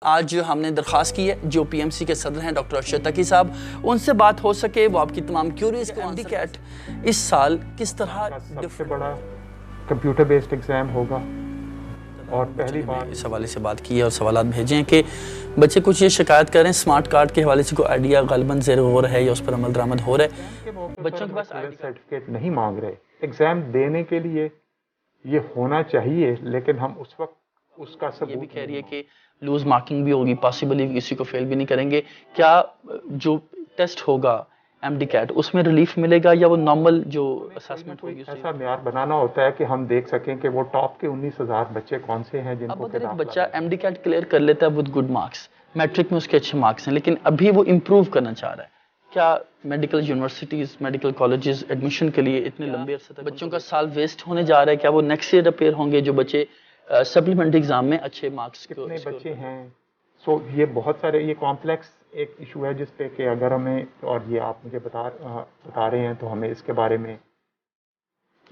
आज हमने दरख्वास्त की है जो पीएमसी के सदर हैं डॉक्टर अरशद तकी साहब, उनसे बात हो सके, वो आपकी तमाम क्यूरीज को एमडीकैट इस साल किस तरह सबसे बड़ा कंप्यूटर बेस्ड एग्ज़ाम होगा और पहली बार इस हवाले से बात की है और सवालात भेजे हैं कि बच्चे कुछ ये शिकायत कर रहे हैं स्मार्ट कार्ड के हवाले से कोई आइडिया गालिबन ज़ेर गौर है या उस पर अमल दरामद हो रहा है। बच्चों के पास सर्टिफिकेट नहीं मांग रहे, एग्ज़ाम देने के लिए ये होना चाहिए, लेकिन हम उस वक्त उसका सबूत ये भी कह रही है कि लूज मार्किंग भी होगी, पॉसिबली किसी को फेल भी नहीं करेंगे। क्या जो टेस्ट होगा एमडीकैट उसमें रिलीफ मिलेगा या वो नॉर्मल जो असेसमेंट होगी ऐसा म्यार बनाना होता है कि हम देख सकें कि वो टॉप के 19,000 बच्चे कौन से हैं जिनको। अब अगर एक बच्चा एमडीकैट क्लियर कर लेता है विद गुड मार्क्स, मैट्रिक में उसके अच्छे मार्क्स हैं, लेकिन अभी वो इम्प्रूव करना चाह रहा है, क्या medical universities medical colleges admission के लिए इतने लंबे अरसे तक बच्चों का साल वेस्ट होने जा रहा है? क्या वो नेक्स्ट ईयर अपेयर होंगे जो बच्चे सप्लीमेंट्री एग्जाम में अच्छे मार्क्स कितने बच्चे हैं? सो ये बहुत सारे, ये कॉम्प्लेक्स एक इशू है जिस पे कि अगर हमें, और ये आप मुझे बता रहे हैं तो हमें इसके बारे में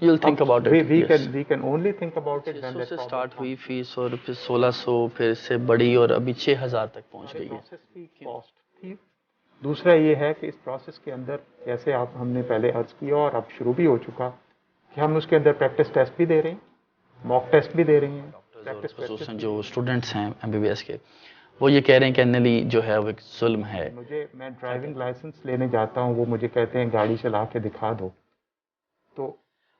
you'll think about it. we can only think about it when से स्टार्ट हुई फीस और फिर 1600 फिर से बढ़ी और अभी 6000 तक पहुंच गई है। प्रोसेस की कॉस्ट थी। दूसरा ये है कि इस प्रोसेस के अंदर जैसे आप हमने पहले अर्ज किया और अब शुरू भी हो चुका कि हम उसके अंदर प्रैक्टिस टेस्ट भी दे रहे हैं, मॉक टेस्ट भी दे रहे हैं। प्रैक्टिस जो स्टूडेंट्स हैं एमबीबीएस के वो ये कह रहे हैं कि एनएलई जो है वो एक जुल्म है। मैं ड्राइविंग लाइसेंस लेने जाता हूँ, वो मुझे कहते हैं गाड़ी चला के दिखा दो। तो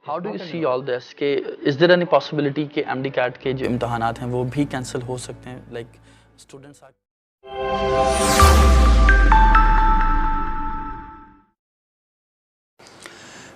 how do you see all this के इज देयर एनी पॉसिबिलिटी कि एमडीकैट के जो इम्तहानात हैं वो भी कैंसिल हो सकते हैं? लाइक स्टूडेंट्स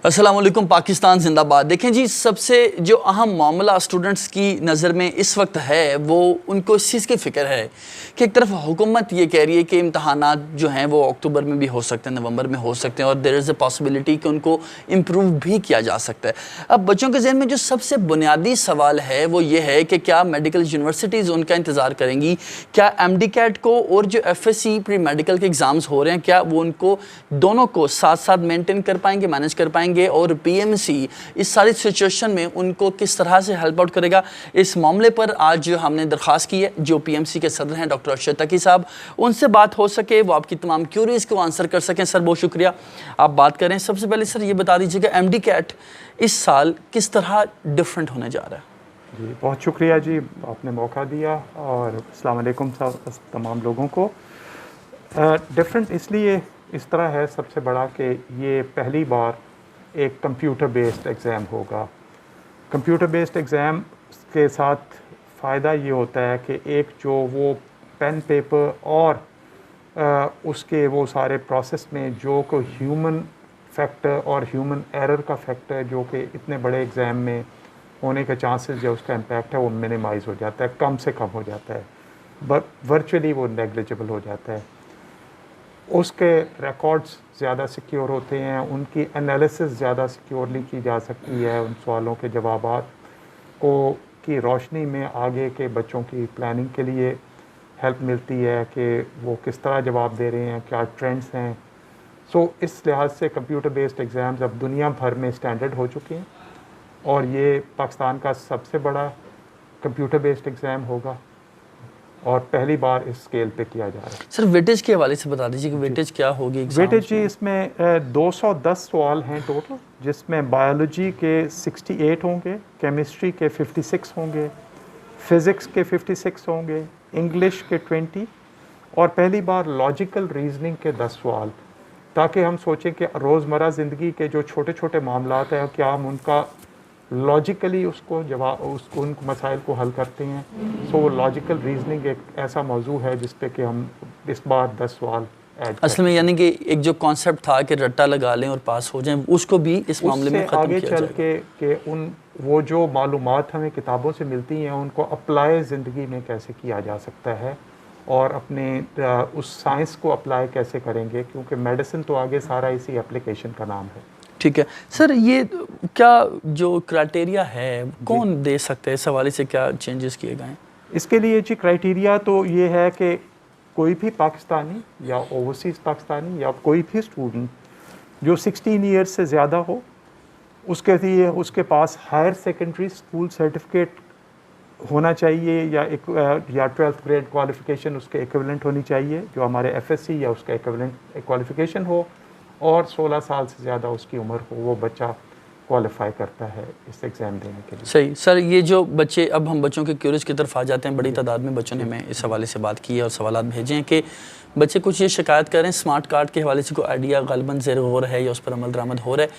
अस्सलाम वालेकुम, पाकिस्तान जिंदाबाद। देखें जी, सबसे जो अहम मामला स्टूडेंट्स की नज़र में इस वक्त है वो उनको इस चीज़ की फ़िक्र है कि एक तरफ हुकूमत ये कह रही है कि इम्तहानात जो हैं वो अक्टूबर में भी हो सकते हैं, नवंबर में हो सकते हैं और देयर इज़ अ पॉसिबिलिटी कि उनको इम्प्रूव भी किया जा सकता है। अब बच्चों के ज़हन में जो सबसे बुनियादी सवाल है वो ये है कि क्या मेडिकल यूनिवर्सिटीज़ उनका इंतज़ार करेंगी? क्या एमडीकैट को और जो एफएससी प्री मेडिकल के एग्ज़ाम्स हो रहे हैं क्या वो उनको दोनों को साथ साथ मेनटेन कर पाएंगे, मैनेज कर पाएंगे, और पीएमसी इस सारी सिचुएशन में उनको किस तरह से हेल्प आउट करेगा? इस मामले पर आज हमने दरख्वास्त की है जो पीएमसी के सदर हैं डॉक्टर अरशद तकी साहब, उनसे बात हो सके, वो आपकी तमाम क्यूरीज को आंसर कर सकें। सर बहुत शुक्रिया आप बात करें। सबसे पहले सर ये बता दीजिएगा एमडीकैट इस साल किस तरह डिफरेंट होने जा रहा है? जी बहुत शुक्रिया जी, आपने मौका दिया और अस्सलाम वालेकुम तमाम लोगों को। डिफरेंट इसलिए इस तरह है सबसे बड़ा कि ये पहली बार एक कंप्यूटर बेस्ड एग्ज़ाम होगा। कंप्यूटर बेस्ड एग्ज़ाम के साथ फ़ायदा ये होता है कि एक जो वो पेन पेपर और उसके वो सारे प्रोसेस में जो को ह्यूमन फैक्टर और ह्यूमन एरर का फैक्टर जो कि इतने बड़े एग्ज़ाम में होने के चांसेस जो उसका इम्पैक्ट है वो मिनिमाइज़ हो जाता है, कम से कम हो जाता है, वर्चुअली वो नेग्लिजिबल हो जाता है। उसके रिकॉर्ड्स ज़्यादा सिक्योर होते हैं, उनकी एनालिसिस ज़्यादा सिक्योरली की जा सकती है, उन सवालों के जवाबात को की रोशनी में आगे के बच्चों की प्लानिंग के लिए हेल्प मिलती है कि वो किस तरह जवाब दे रहे हैं, क्या ट्रेंड्स हैं। सो इस लिहाज से कंप्यूटर बेस्ड एग्ज़ाम्स अब दुनिया भर में स्टैंडर्ड हो चुके हैं और ये पाकिस्तान का सबसे बड़ा कंप्यूटर बेस्ड एग्ज़ाम होगा और पहली बार इस स्केल पे किया जा रहा है। सर वेटेज के हवाले से बता दीजिए कि वेटेज क्या होगी? वेटेज जी इसमें 210 सवाल हैं टोटल, जिसमें बायोलॉजी के 68 होंगे, केमिस्ट्री के 56 होंगे, फिज़िक्स के 56 होंगे, इंग्लिश के 20 और पहली बार लॉजिकल रीजनिंग के 10 सवाल, ताकि हम सोचें कि रोज़मर्रा ज़िंदगी के जो छोटे छोटे मामलात हैं क्या हम उनका लॉजिकली उसको जवाब उसको उन मसाइल को हल करते हैं। सो लॉजिकल रीजनिंग एक ऐसा मौजू है जिस पे कि हम इस बार 10 सवाल ऐड असल में यानी कि एक जो कॉन्सेप्ट था कि रट्टा लगा लें और पास हो जाएं, उसको भी इस मामले में ख़त्म आगे किया चल के उन वो जो मालूमात हमें किताबों से मिलती हैं उनको अप्लाई ज़िंदगी में कैसे किया जा सकता है और अपने उस साइंस को अप्लाई कैसे करेंगे, क्योंकि मेडिसिन तो आगे सारा इसी एप्लीकेशन का नाम है। ठीक है सर, ये क्या जो क्राइटेरिया है कौन दे सकता है, इस हवाले से क्या चेंजेस किए गए हैं? इसके लिए जी क्राइटेरिया तो ये है कि कोई भी पाकिस्तानी या ओवरसीज़ पाकिस्तानी या कोई भी स्टूडेंट जो 16 ईयर्स से ज़्यादा हो, उसके लिए उसके पास हायर सेकेंडरी स्कूल सर्टिफिकेट होना चाहिए या 12th ग्रेड क्वालिफ़िकेशन उसके इक्विवेलेंट होनी चाहिए जो हमारे एफएससी या उसका इक्विवेलेंट क्वालिफ़िकेशन हो, और 16 साल से ज़्यादा उसकी उम्र हो, वो बच्चा क्वालिफाई करता है इस एग्ज़ाम देने के लिए। सही सर, ये जो बच्चे, अब हम बच्चों के क्यूरेज की तरफ आ जाते हैं। बड़ी तादाद में बच्चों ने हमें इस हवाले से बात की है और सवालात भेजे हैं कि बच्चे कुछ ये शिकायत कर रहे हैं स्मार्ट कार्ड के हवाले से कोई आइडिया ग़ालिबन ज़ेर गौर है या उस पर अमल दरामद हो रहा है।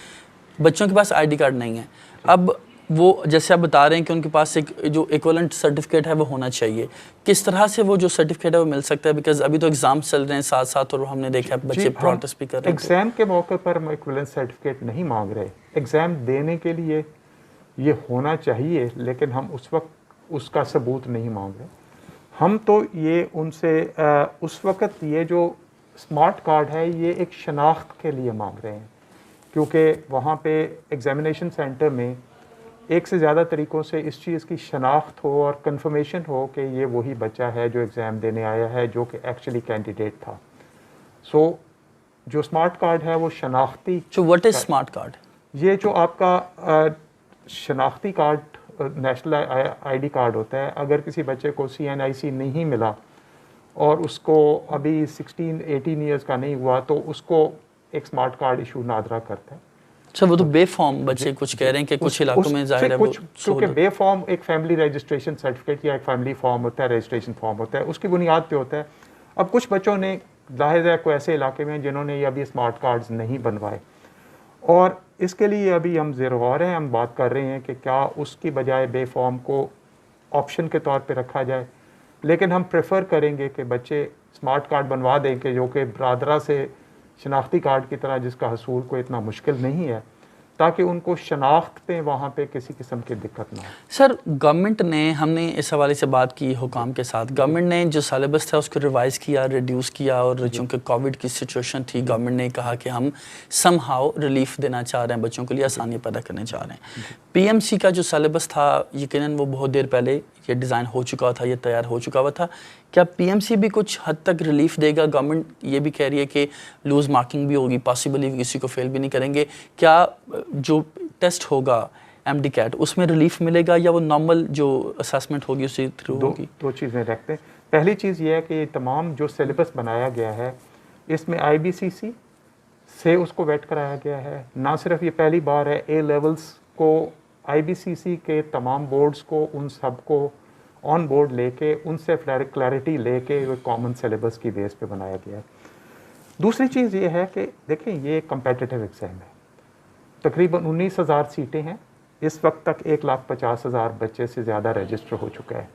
बच्चों के पास आईडी कार्ड नहीं है। अब वो जैसे आप बता रहे हैं कि उनके पास एक जो इक्विवेलेंट सर्टिफिकेट है वो होना चाहिए, किस तरह से वो जो सर्टिफिकेट है वो मिल सकता है? बिकॉज अभी तो एग्जाम चल रहे हैं साथ साथ और हमने देखा है बच्चे प्रोटेस्ट भी कर रहे हैं। एग्ज़ाम के मौके पर हम इक्विवेलेंट सर्टिफिकेट नहीं मांग रहे, एग्ज़ाम देने के लिए ये होना चाहिए, लेकिन हम उस वक्त उसका सबूत नहीं मांग रहे। हम तो ये उनसे उस वक्त ये जो स्मार्ट कार्ड है ये एक शनाख्त के लिए मांग रहे हैं, क्योंकि वहाँ पे एग्ज़ामिनेशन सेंटर में एक से ज़्यादा तरीक़ों से इस चीज़ की शनाख्त हो और कंफर्मेशन हो कि ये वही बच्चा है जो एग्ज़ाम देने आया है, जो कि एक्चुअली कैंडिडेट था। सो जो स्मार्ट कार्ड है वो शनाख्ती। So what is smart card? ये जो आपका शनाख्ती कार्ड, नेशनल आईडी कार्ड होता है, अगर किसी बच्चे को CNIC नहीं मिला और उसको अभी 16-18 ईयर्स का नहीं हुआ तो उसको एक स्मार्ट कार्ड इशू नादरा करता है। सर वो तो बेफॉर्म बच्चे कुछ कह रहे हैं कि कुछ इलाकों में ज़ाहिर है वो, क्योंकि बेफॉर्म एक फैमिली रजिस्ट्रेशन सर्टिफिकेट या एक फैमिली फॉर्म होता है, रजिस्ट्रेशन फॉर्म होता है, उसकी बुनियाद पे होता है। अब कुछ बच्चों ने जाहिर है कोई ऐसे इलाके में जिन्होंने ये अभी स्मार्ट कार्ड्स नहीं बनवाए, और इसके लिए अभी हम ज़ेर गौर हैं, हम बात कर रहे हैं कि क्या उसकी बजाय बेफॉर्म को ऑप्शन के तौर पे रखा जाए। लेकिन हम प्रेफर करेंगे कि बच्चे स्मार्ट कार्ड बनवा दें कि जो कि बरादरा से शनाख्ती कार्ड की तरह जिसका हसूल को इतना मुश्किल नहीं है, ताकि उनको शनाख्त पे वहाँ पे किसी किस्म की दिक्कत ना हो। सर गवर्नमेंट ने, हमने इस हवाले से बात की हुकाम के साथ, गवर्नमेंट ने जो सिलेबस था उसको रिवाइज़ किया, रिड्यूस किया, और चूँकि कोविड की सिचुएशन थी गवर्नमेंट ने कहा कि हम समहाउ रिलीफ देना चाह रहे हैं, बच्चों के लिए आसानी पैदा करने चाह रहे हैं। PMC का जो सिलेबस था यकीनन वो बहुत देर पहले ये डिज़ाइन हो चुका था, ये तैयार हो चुका हुआ था। क्या PMC भी कुछ हद तक रिलीफ देगा? गवर्नमेंट ये भी कह रही है कि लूज़ मार्किंग भी होगी, पॉसिबली किसी को फेल भी नहीं करेंगे। क्या जो टेस्ट होगा MDCAT उसमें रिलीफ मिलेगा या वो नॉर्मल जो असेसमेंट होगी उसी थ्रू होगी? दो चीज़ें रखते हैं। पहली चीज़ ये है कि तमाम जो सिलेबस बनाया गया है इसमें IBCC से उसको वेट कराया गया है। ना सिर्फ ये पहली बार है, A लेवल्स को IBCC के तमाम बोर्ड्स को उन सब को ऑन बोर्ड लेके उनसे क्लैरिटी लेके कॉमन सिलेबस की बेस पे बनाया गया है। दूसरी चीज़ ये है कि देखें ये कम्पेटिटिव एग्ज़ाम है, तकरीबन 19,000 सीटें हैं, इस वक्त तक 1,50,000 बच्चे से ज़्यादा रजिस्टर हो चुका है।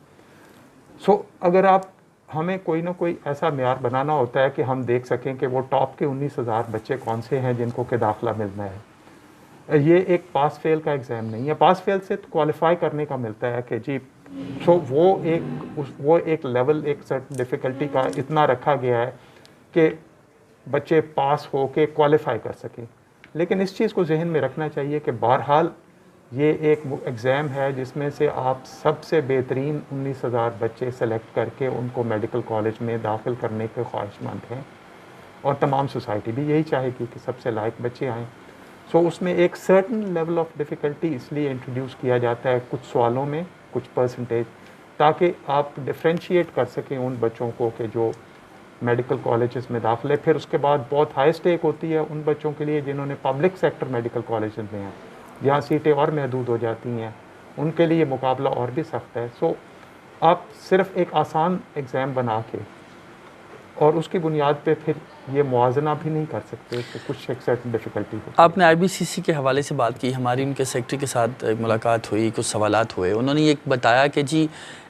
सो अगर आप हमें कोई ना कोई ऐसा मेयार बनाना होता है कि हम देख सकें कि वो टॉप के 19,000 बच्चे कौन से हैं जिनको के दाखिला मिलना है। ये एक पास फेल का एग्ज़ाम नहीं है, पास फेल से तो क्वालिफाई करने का मिलता है कि जी। सो वो एक लेवल, एक सर्टेन डिफ़िकल्टी का इतना रखा गया है कि बच्चे पास हो के क्वालिफाई कर सकें। लेकिन इस चीज़ को जहन में रखना चाहिए कि बहरहाल ये एक एग्ज़ाम है जिसमें से आप सबसे बेहतरीन 19,000 बच्चे सेलेक्ट करके उनको मेडिकल कॉलेज में दाखिल करने के ख्वाहिशमंद हैं, और तमाम सोसाइटी भी यही चाहेगी कि सबसे लायक बच्चे आएँ। सो उसमें एक सर्टन लेवल ऑफ डिफ़िकल्टी इसलिए इंट्रोड्यूस किया जाता है कुछ सवालों में, कुछ परसेंटेज, ताकि आप डिफ्रेंशिएट कर सकें उन बच्चों को कि जो मेडिकल कॉलेजेस में दाखिले। फिर उसके बाद बहुत हाई स्टेक होती है उन बच्चों के लिए जिन्होंने पब्लिक सेक्टर मेडिकल कॉलेजेस में हैं, जहाँ सीटें और महदूद हो जाती हैं, उनके लिए मुकाबला और भी सख्त है। सो आप सिर्फ एक आसान एग्ज़ाम बना के और उसकी बुनियाद पे फिर ये मुआजना भी नहीं कर सकते कि कुछ एक सर्टेन डिफ़िकल्टी हो। आपने IBCC के हवाले से बात की, हमारी उनके सेक्रेटरी के साथ मुलाकात हुई, कुछ सवालात हुए। उन्होंने ये बताया कि जी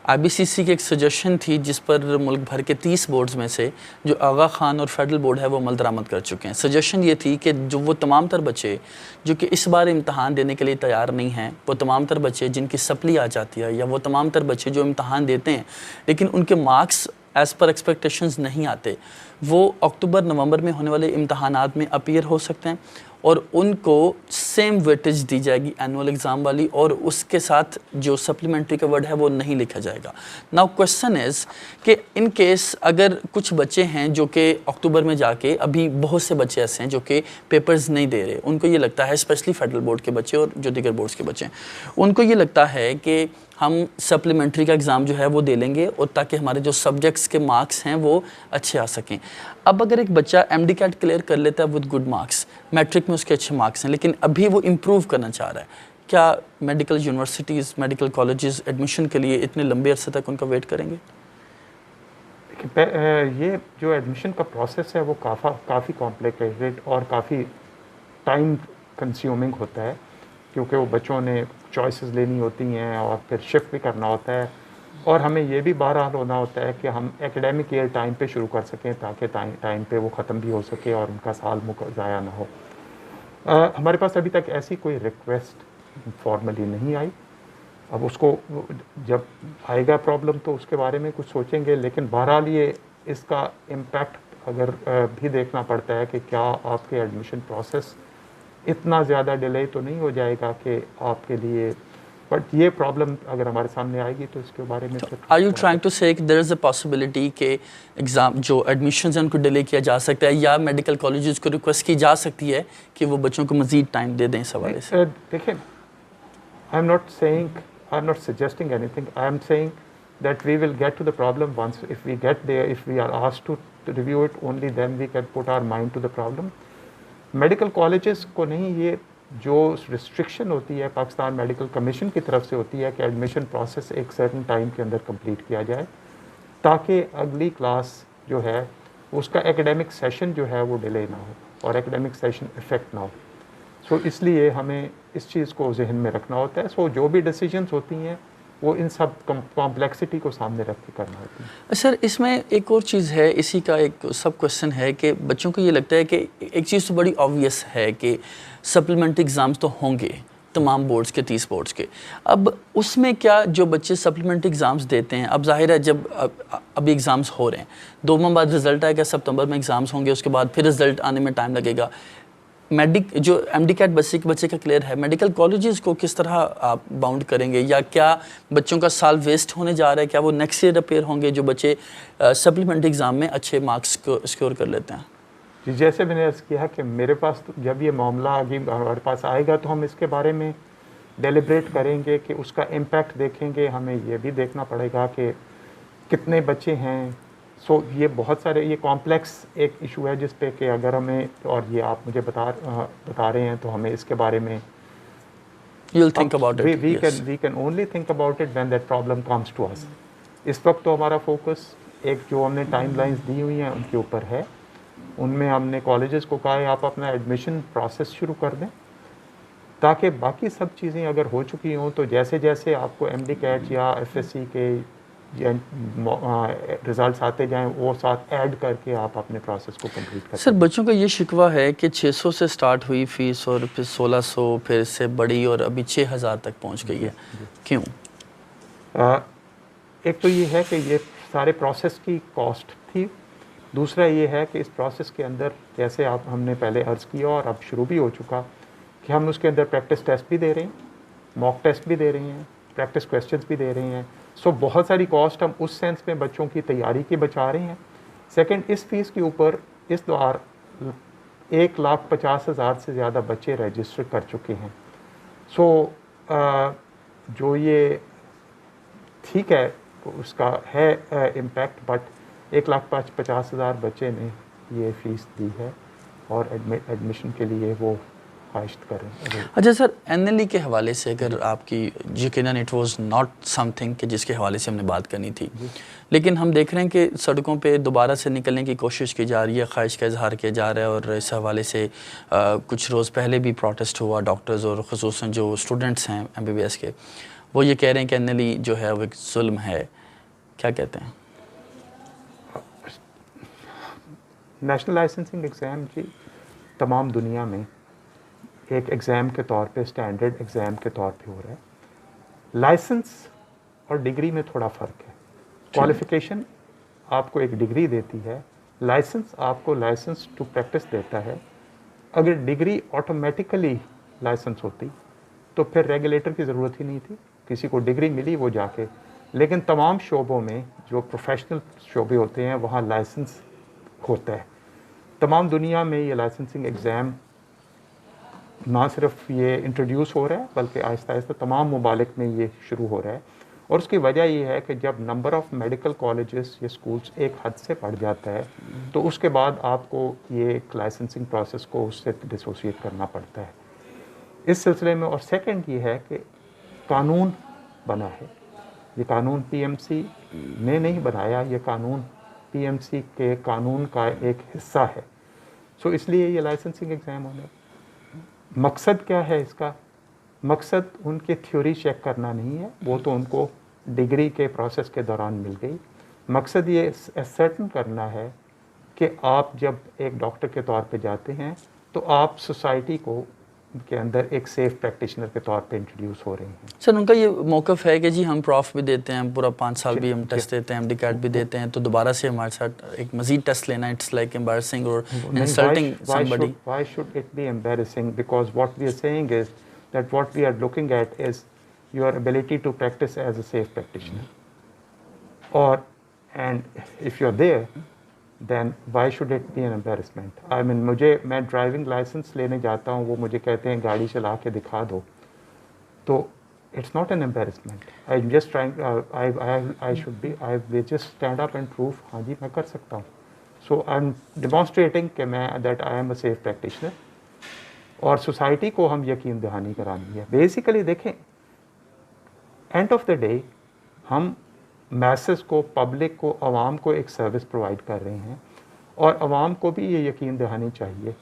IBCC की एक सजेशन थी जिस पर मुल्क भर के 30 बोर्ड्स में से जो आगा खान और फेडरल बोर्ड है वो अमल दरामद कर चुके हैं। सजेशन ये थी कि जो वो तमाम तर बच्चे जो कि इस बार इम्तहान देने के लिए तैयार नहीं हैं, वो तमाम तर बच्चे जिनकी सप्ली आ जाती है, या वो तमाम तर बच्चे जो इम्तहान देते हैं लेकिन उनके मार्क्स एज़ पर एक्सपेक्टेशंस नहीं आते, वो अक्टूबर-नवंबर में होने वाले इम्तहानात में अपीयर हो सकते हैं और उनको सेम वेटेज दी जाएगी एनुअल एग्ज़ाम वाली, और उसके साथ जो सप्लीमेंट्री का वर्ड है वो नहीं लिखा जाएगा। नाउ क्वेश्चन इज़ कि इन केस अगर कुछ बच्चे हैं जो कि अक्टूबर में जाके, अभी बहुत से बच्चे ऐसे हैं जो कि पेपर्स नहीं दे रहे, उनको ये लगता है, स्पेशली फेडरल बोर्ड के बच्चे और जो दीगर बोर्ड्स के बच्चे हैं, उनको ये लगता है कि हम सप्लीमेंट्री का एग्ज़ाम जो है वो दे लेंगे और ताकि हमारे जो सब्जेक्ट्स के मार्क्स हैं वो अच्छे आ सकें। अब अगर एक बच्चा MD-CAT क्लियर कर लेता है विद गुड मार्क्स, मैट्रिक में उसके अच्छे मार्क्स हैं, लेकिन अभी वो इम्प्रूव करना चाह रहा है, क्या medical universities, medical colleges admission के लिए इतने लंबे अरसे तक उनका वेट करेंगे? ये जो एडमिशन का प्रोसेस है वो काफ़ी कॉम्प्लिकेटेड और काफ़ी टाइम कंज्यूमिंग होता है, क्योंकि वो बच्चों ने चॉइसेस लेनी होती हैं और फिर शिफ्ट भी करना होता है, और हमें ये भी बहरहाल होना होता है कि हम एकेडमिक ईयर टाइम पे शुरू कर सकें ताकि टाइम पे वो ख़त्म भी हो सके और उनका साल ज़ाया ना हो। हमारे पास अभी तक ऐसी कोई रिक्वेस्ट फॉर्मली नहीं आई। अब उसको जब आएगा प्रॉब्लम तो उसके बारे में कुछ सोचेंगे, लेकिन बहरहाल ये इसका इम्पैक्ट अगर भी देखना पड़ता है कि क्या आपके एडमिशन प्रोसेस इतना ज़्यादा डिले तो नहीं हो जाएगा कि आपके लिए, बट ये प्रॉब्लम अगर हमारे सामने आएगी तो इसके बारे में फिर आर यू ट्राइंग टू से देयर इज़ अ पॉसिबिलिटी कि एग्ज़ाम जो एडमिशन्स हैं उनको डिले किया जा सकता है, या मेडिकल कॉलेजेस को रिक्वेस्ट की जा सकती है कि वो बच्चों को मज़ीद टाइम दे दें इस हवाले से? देखिए, I am not suggesting anything, I am saying that we will get to the problem once, if we get there, if we are asked to review it, only then we can put our mind to the problem. Medical colleges को नहीं, ये जो restriction होती है Pakistan medical commission की तरफ से होती है कि एडमिशन प्रोसेस एक सर्टन टाइम के अंदर कंप्लीट किया जाए ताकि अगली क्लास जो है उसका एकेडमिक सेशन जो है वो डिले ना हो और एकेडमिक सेशन इफेक्ट ना हो। सो इसलिए हमें इस चीज़ को जहन में रखना होता है। सो जो भी डिसीजंस होती हैं वो इन सब कॉम्प्लेक्सिटी को सामने रख के करना होती है। सर, इसमें एक और चीज़ है, इसी का एक सब क्वेश्चन है कि बच्चों को ये लगता है कि एक चीज़ तो बड़ी ऑब्वियस है कि सप्लीमेंट्री एग्ज़ाम्स तो होंगे तमाम बोर्ड्स के, 30 बोर्ड्स के। अब उसमें क्या जो बच्चे सप्लीमेंट्री एग्ज़ाम्स देते हैं, अब जाहिर है जब अभी एग्ज़ाम्स हो रहे हैं, 2 माह बाद रिज़ल्ट आएगा, सितंबर में एग्ज़ाम्स होंगे, उसके बाद फिर रिज़ल्ट आने में टाइम लगेगा। जो MD-CAT बच्चे का क्लियर है, मेडिकल कॉलेजेस को किस तरह आप बाउंड करेंगे, या क्या बच्चों का साल वेस्ट होने जा रहा है? क्या वो नेक्स्ट ईयर अपेयर होंगे जो बच्चे सप्लीमेंट्री एग्ज़ाम में अच्छे मार्क्स को स्कोर कर लेते हैं? जी, जैसे मैंने अर्ज़ किया कि मेरे पास जब ये मामला आगे हमारे पास आएगा तो हम इसके बारे में डेलिब्रेट करेंगे कि उसका इम्पैक्ट देखेंगे। हमें ये भी देखना पड़ेगा कि कितने बच्चे हैं। सो ये बहुत सारे, ये कॉम्प्लेक्स एक इशू है जिस पे कि अगर हमें, और ये आप मुझे बता रहे हैं तो हमें इसके बारे में You'll think about it. we can only think about it when that problem comes to us. इस वक्त तो हमारा फोकस एक जो हमने टाइमलाइंस दी हुई हैं उनके ऊपर है। उनमें हमने कॉलेजेस को कहा है आप अपना एडमिशन प्रोसेस शुरू कर दें ताकि बाकी सब चीज़ें अगर हो चुकी हों तो जैसे जैसे आपको MD-CAT या FSC के रिजल्ट्स आते जाएं वो साथ ऐड करके आप अपने प्रोसेस को कंप्लीट कर। सर, बच्चों का ये शिकवा है कि 600 से स्टार्ट हुई फ़ीस और फिर 1600, फिर इससे बड़ी और अभी 6000 तक पहुंच गई है। क्यों? एक तो ये है कि ये सारे प्रोसेस की कॉस्ट थी। दूसरा ये है कि इस प्रोसेस के अंदर, जैसे हमने पहले अर्ज़ किया और अब शुरू भी हो चुका, कि हम उसके अंदर प्रैक्टिस टेस्ट भी दे रहे हैं, मॉक टेस्ट भी दे रहे हैं, प्रैक्टिस क्वेश्चंस भी दे रहे हैं। सो बहुत सारी कॉस्ट हम उस सेंस में बच्चों की तैयारी की बचा रहे हैं। सेकंड, इस फीस के ऊपर इस बार 1,50,000 से ज़्यादा बच्चे रजिस्टर कर चुके हैं। सो जो ये ठीक है उसका है इम्पैक्ट, बट 1,50,000 बच्चे ने ये फ़ीस दी है और एडमिशन के लिए वो ख्वाहिश करें। अच्छा सर, NLE के हवाले से अगर आपकी, यकीनन इट वाज नॉट समथिंग कि जिसके हवाले से हमने बात करनी थी, लेकिन हम देख रहे हैं कि सड़कों पे दोबारा से निकलने की कोशिश की जा रही है, ख्वाहिश का इजहार किया जा रहा है, और इस हवाले से कुछ रोज़ पहले भी प्रोटेस्ट हुआ। डॉक्टर्स और ख़ुसूसन जो स्टूडेंट्स हैं MBBS के, वो ये कह रहे हैं कि NLE जो है वो एक जुल्म है। क्या कहते हैं? नेशनल लाइसेंसिंग एग्ज़ाम जी तमाम दुनिया में एक एग्ज़ाम के तौर पे, स्टैंडर्ड एग्ज़ाम के तौर पे हो रहा है। लाइसेंस और डिग्री में थोड़ा फ़र्क है। क्वालिफ़िकेशन आपको एक डिग्री देती है, लाइसेंस आपको लाइसेंस टू प्रैक्टिस देता है। अगर डिग्री ऑटोमेटिकली लाइसेंस होती तो फिर रेगुलेटर की ज़रूरत ही नहीं थी। किसी को डिग्री मिली वो जाके, लेकिन तमाम शोबों में जो प्रोफेशनल शोबे होते हैं वहाँ लाइसेंस होता है। तमाम दुनिया में ये लाइसेंसिंग एग्ज़ाम ना सिर्फ ये इंट्रोड्यूस हो रहा है बल्कि आहिस्ता आहिस्ता तमाम ममालिक में ये शुरू हो रहा है। और उसकी वजह ये है कि जब नंबर ऑफ़ मेडिकल कॉलेजेस या स्कूल्स एक हद से बढ़ जाता है तो उसके बाद आपको ये लाइसेंसिंग प्रोसेस को उससे डिसोसिएट करना पड़ता है इस सिलसिले में। और सेकंड ये है कि कानून बना है, ये कानून पीएमसी ने नहीं बनाया, ये कानून पीएमसी के कानून का एक हिस्सा है। सो इसलिए ये लाइसेंसिंग एग्ज़ाम होना, मकसद क्या है इसका? मकसद उनकी थ्योरी चेक करना नहीं है, वो तो उनको डिग्री के प्रोसेस के दौरान मिल गई। मकसद ये सर्टन करना है कि आप जब एक डॉक्टर के तौर पे जाते हैं तो आप सोसाइटी को के अंदर एक सेफ प्रैक्टिशनर के तौर पे इंट्रोड्यूस हो रहे हैं। सर उनका ये मौक़िफ़ है कि जी हम प्रॉफ भी देते हैं, पूरा 5 साल भी हम टेस्ट देते हैं, MD-CAT भी देते हैं, तो दोबारा से हमारे साथ एक मज़ीद टेस्ट लेना, इट्स लाइक एम्बैरसिंग और insulting somebody. Why should it be embarrassing? Because what we are saying is that what we are looking at is your ability to practice as a safe practitioner. And if you're there, then why should it be an embarrassment? I mean, मैं driving licence लेने जाता हूँ, वो मुझे कहते हैं गाड़ी चला के दिखा दो, तो it's not an embarrassment. I'm just trying, I will just stand up and prove, हाँ जी मैं कर सकता हूँ. So I'm demonstrating कि मैं that I am a safe practitioner. और सोसाइटी को हम यकीन दहानी करानी है। बेसिकली देखें, एंड ऑफ द डे हम मैसेज को, पब्लिक को, आवाम को एक सर्विस प्रोवाइड कर रहे हैं और आवाम को भी ये यकीन दहानी चाहिए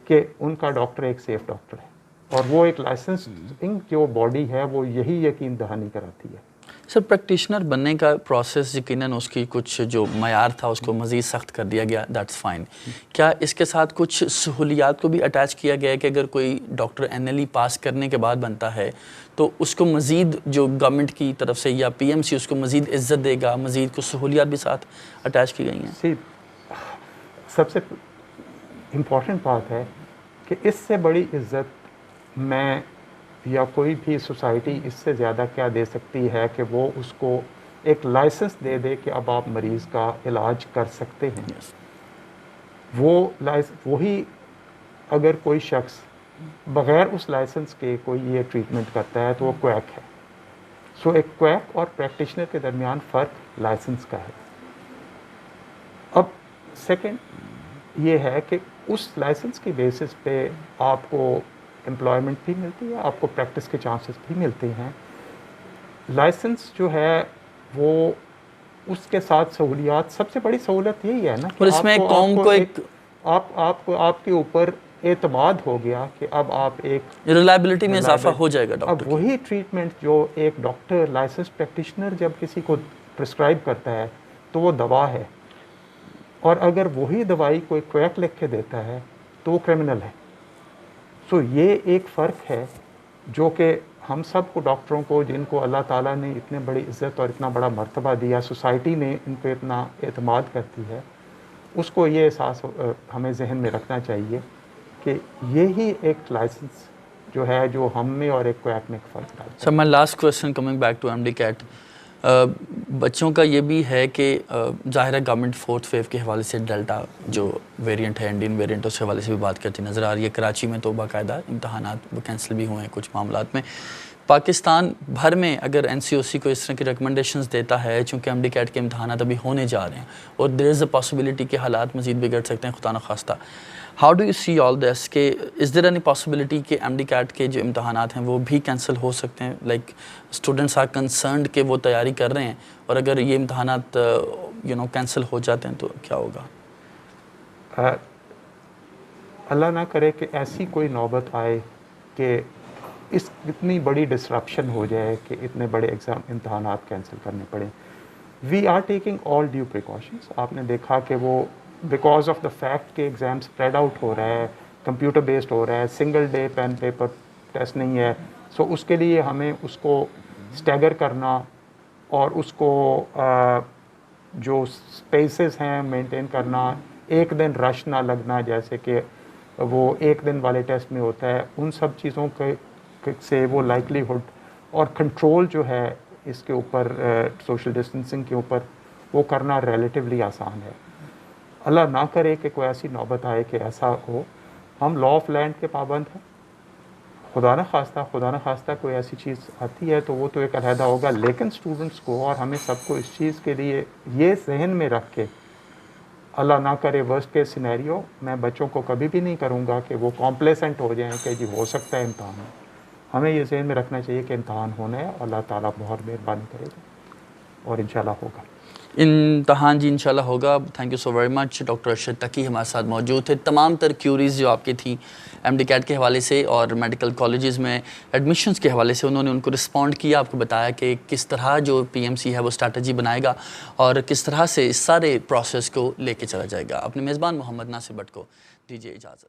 कि उनका डॉक्टर एक सेफ डॉक्टर है और वो एक लाइसेंसिंग जो बॉडी है वो यही यकीन दहानी कराती है। सर प्रैक्टिशनर बनने का प्रोसेस यकीनन उसकी कुछ जो मयार था उसको मज़ीद सख्त कर दिया गया, दैट्स फाइन। क्या इसके साथ कुछ सहूलियात को भी अटैच किया गया है कि अगर कोई डॉक्टर NLE पास करने के बाद बनता है तो उसको मज़ीद जो गवर्नमेंट की तरफ से या PMC उसको मज़ीद इज़्ज़त देगा, मज़ीद कुछ सहूलियात भी साथ अटैच की गई हैं? सबसे इम्पॉर्टेंट बात है कि इससे बड़ी इज़्ज़त मैं या कोई भी सोसाइटी इससे ज़्यादा क्या दे सकती है कि वो उसको एक लाइसेंस दे दे कि अब आप मरीज़ का इलाज कर सकते हैं। वही अगर कोई शख्स बग़ैर उस लाइसेंस के कोई ये ट्रीटमेंट करता है तो वो क्वैक है। सो एक क्वैक और प्रैक्टिशनर के दरमियान फ़र्क लाइसेंस का है। अब सेकंड ये है कि उस लाइसेंस की बेसिस पे आपको एम्प्लॉयमेंट भी मिलती है, आपको प्रैक्टिस के चांसेस भी मिलते हैं। लाइसेंस जो है वो उसके साथ सहूलियात, सबसे बड़ी सहूलत यही है ना कि और इसमें कौम को एक आपको आपके ऊपर एतमाद हो गया कि अब आप एक रिलायबिलिटी में इजाफा हो जाएगा डॉक्टर। अब वही ट्रीटमेंट जो एक डॉक्टर लाइसेंस प्रैक्टिशनर जब किसी को प्रिस्क्राइब करता है तो वो दवा है, और अगर वही दवाई कोई क्वैक लिख के देता है तो वो क्रिमिनल है। सो ये एक फ़र्क है जो कि हम सब को, डॉक्टरों को जिनको अल्लाह ताला ने इतने बड़ी इज़्ज़त और इतना बड़ा मर्तबा दिया, सोसाइटी ने इन पे इतना एतमाद करती है, उसको ये एहसास हमें जहन में रखना चाहिए कि यही एक लाइसेंस जो है जो हम में और एक क्वैक में फ़र्क डालता है। Sir my last question coming back to MD-CAT, बच्चों का ये भी है कि ज़ाहिर है गवर्नमेंट 4th वेव के हवाले से डेल्टा जो वेरिएंट है, इंडियन वेरिएंट, उसके हवाले से भी बात करती नज़र आ रही है। कराची में तो बाकायदा इम्तहानात वो कैंसिल भी हुए हैं कुछ मामलात में। पाकिस्तान भर में अगर NCOC को इस तरह की रिकमेंडेशंस देता है, चूँकि MD-CAT के इम्तहानात अभी होने जा रहे हैं और देयर इज़ अ पॉसिबिलिटी कि हालात मज़ीद बिगड़ सकते हैं खुदा न खास्ता, how do you see all this के इज़ देयर एनी पॉसिबिलिटी कि MD-CAT के जो इम्तहानात हैं वो भी कैंसिल हो सकते हैं? लाइक स्टूडेंट्स आर कंसर्न्ड कि वो तैयारी कर रहे हैं और अगर ये इम्तहानात कैंसिल हो जाते हैं तो क्या होगा? अल्लाह ना करे कि ऐसी कोई नौबत आए कि इस इतनी बड़ी डिसरप्शन हो जाए कि इतने बड़े इम्तहानात कैंसिल करने पड़े। We are taking all due precautions. आपने देखा कि वो बिकॉज ऑफ द फैक्ट के एग्ज़ाम स्प्रेड आउट हो रहा है, कंप्यूटर बेस्ड हो रहा है, single day pen paper test नहीं है, सो उसके लिए हमें उसको स्टैगर करना और उसको जो स्पेसेस हैं मेंटेन करना, एक दिन रश ना लगना जैसे कि वो एक दिन वाले टेस्ट में होता है, उन सब चीज़ों के से वो लाइकलीहुड और कंट्रोल जो है इसके ऊपर सोशल डिस्टेंसिंग के ऊपर वो करना रिलेटिवली आसान है। अल्लाह ना करे कि कोई ऐसी नौबत आए कि ऐसा हो। हम लॉ ऑफ लैंड के पाबंद हैं खुदा न खास्ता कोई ऐसी चीज़ आती है तो वो तो एक अलहदा होगा, लेकिन स्टूडेंट्स को और हमें सबको इस चीज़ के लिए ये जहन में रख के, अल्लाह ना करे वर्स्ट केस सिनेरियो, मैं बच्चों को कभी भी नहीं करूँगा कि वो कॉम्प्लेसेंट हो जाएं कि जी हो सकता है इम्तहान है। हमें ये जहन में रखना चाहिए कि इम्तहान होना है, अल्लाह ताला बहुत मेहरबानी करेगा और इंशाल्लाह होगा। इम्तहान जी इंशाल्लाह होगा। Thank you so very much. Doctor Arshad Taqi हमारे साथ मौजूद थे। तमाम तर क्यूरीज़ जो आपकी थी एमडी कैट के हवाले से और मेडिकल कॉलेजेस में एडमिशन्स के हवाले से, उन्होंने उनको रिस्पॉन्ड किया, आपको बताया कि किस तरह जो पीएमसी है वो स्ट्रैटेजी बनाएगा और किस तरह से इस सारे प्रोसेस को लेके चला जाएगा। अपने मेज़बान मोहम्मद नासिर भट्ट को दीजिए इजाज़त।